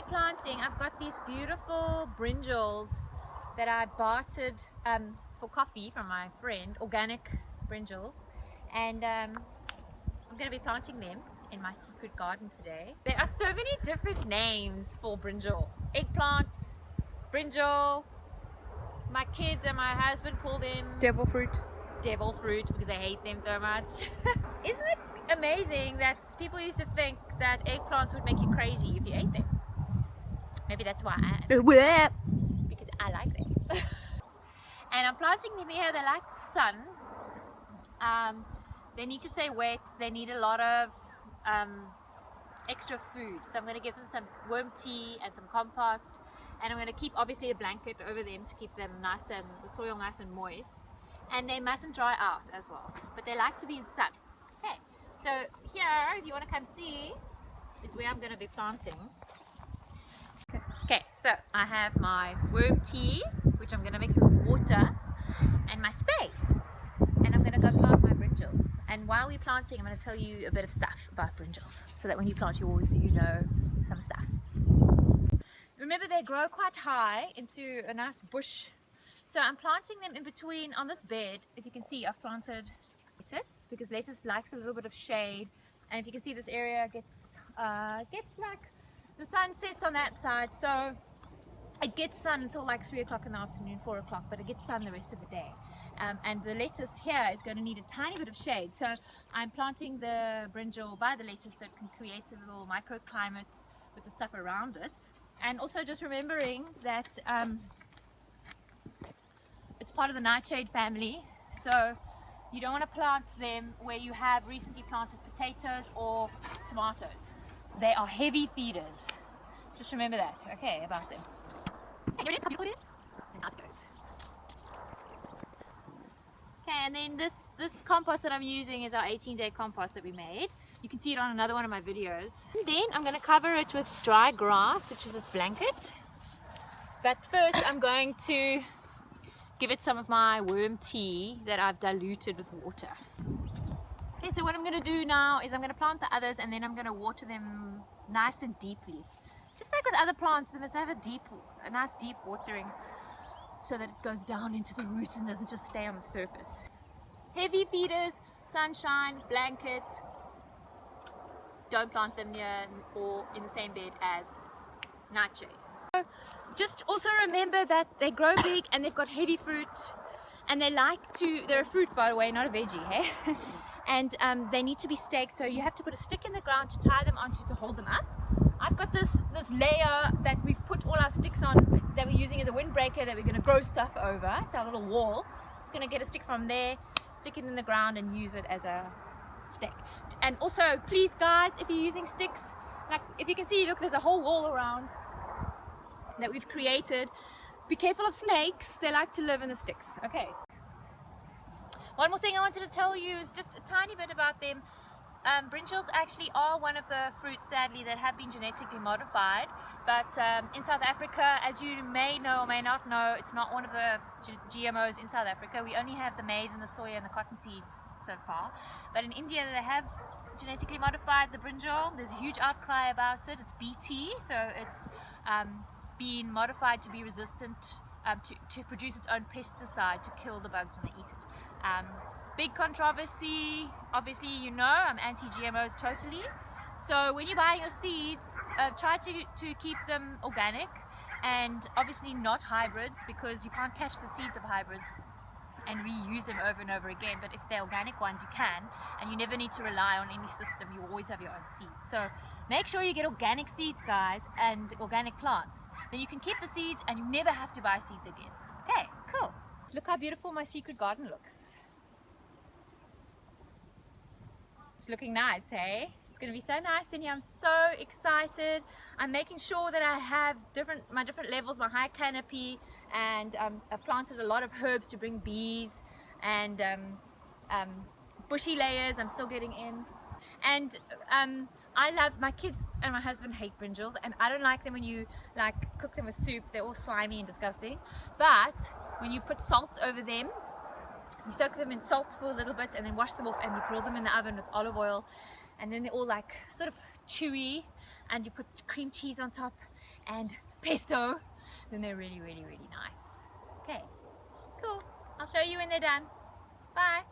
planting, I've got these beautiful brinjals that I bartered for coffee from my friend, organic brinjals, and I'm going to be planting them in my secret garden today. There are so many different names for brinjal. Eggplant, brinjal. My kids and my husband call them Devil fruit. devil fruit because I hate them so much. Isn't it amazing that people used to think that eggplants would make you crazy if you ate them? Maybe that's why I am, because I like them. And I'm planting them here. They like the sun. They need to stay wet. They need a lot of extra food. So I'm going to give them some worm tea and some compost, and I'm going to keep obviously a blanket over them to keep them nice and the soil nice and moist. And they mustn't dry out as well, but they like to be in sun. Okay, so here, if you want to come see, is where I'm going to be planting. Okay, so I have my worm tea, which I'm going to mix with water, and my spade, and I'm going to go plant my brinjals. And while we're planting, I'm going to tell you a bit of stuff about brinjals, so that when you plant yours, you know some stuff. Remember, they grow quite high into a nice bush. So I'm planting them in between on this bed. If you can see, I've planted lettuce because lettuce likes a little bit of shade. And if you can see, this area gets like the sun sets on that side, so it gets sun until like 3 o'clock in the afternoon, 4 o'clock, but it gets sun the rest of the day. And the lettuce here is going to need a tiny bit of shade, so I'm planting the brinjal by the lettuce so it can create a little microclimate with the stuff around it. And also just remembering that it's part of the nightshade family, so you don't want to plant them where you have recently planted potatoes or tomatoes. They are heavy feeders. Just remember that, okay, about them. Okay, here it is, how beautiful it is, and out it goes. Okay, and then this compost that I'm using is our 18-day compost that we made. You can see it on another one of my videos. And then I'm going to cover it with dry grass, which is its blanket. But first I'm going to give it some of my worm tea that I've diluted with water. Okay, so what I'm going to do now is I'm going to plant the others, and then I'm going to water them nice and deeply. Just like with other plants, they must have a nice deep watering so that it goes down into the roots and doesn't just stay on the surface. Heavy feeders, sunshine, blanket. Don't plant them near or in the same bed as nightshade. Just also remember that they grow big and they've got heavy fruit, and they're a fruit, by the way, not a veggie, hey? And they need to be staked, so you have to put a stick in the ground to tie them onto to hold them up. I've got this layer that we've put all our sticks on that we're using as a windbreaker that we're going to grow stuff over. It's our little wall. Just going to get a stick from there, stick it in the ground and use it as a stake. And also, please guys, if you're using sticks, like if you can see, look, there's a whole wall around that we've created. Be careful of snakes. They like to live in the sticks. Okay. One more thing I wanted to tell you is just a tiny bit about them. Brinjals actually are one of the fruits, sadly, that have been genetically modified. But in South Africa, as you may know or may not know, it's not one of the GMOs in South Africa. We only have the maize and the soya and the cotton seeds so far. But in India, they have genetically modified the brinjal. There's a huge outcry about it. It's BT, so it's been modified to be resistant, to produce its own pesticide to kill the bugs when they eat it. Big controversy, obviously, you know, I'm anti-GMOs totally. So when you're buying your seeds, try to keep them organic and obviously not hybrids, because you can't catch the seeds of hybrids and reuse them over and over again. But if they're organic ones, you can, and you never need to rely on any system. You always have your own seeds. So make sure you get organic seeds, guys, and organic plants. Then you can keep the seeds and you never have to buy seeds again. Okay, cool. Look how beautiful my secret garden looks. It's looking nice, hey? It's going to be so nice in here. I'm so excited. I'm making sure that I have my different levels, my high canopy, and I've planted a lot of herbs to bring bees, and bushy layers I'm still getting in. And I love, my kids and my husband hate brinjals, and I don't like them when you like cook them with soup. They're all slimy and disgusting. But when you put salt over them, you soak them in salt for a little bit and then wash them off, and you grill them in the oven with olive oil, and then they're all like sort of chewy, and you put cream cheese on top, and pesto, then they're really, really, really nice. Okay, cool. I'll show you when they're done. Bye.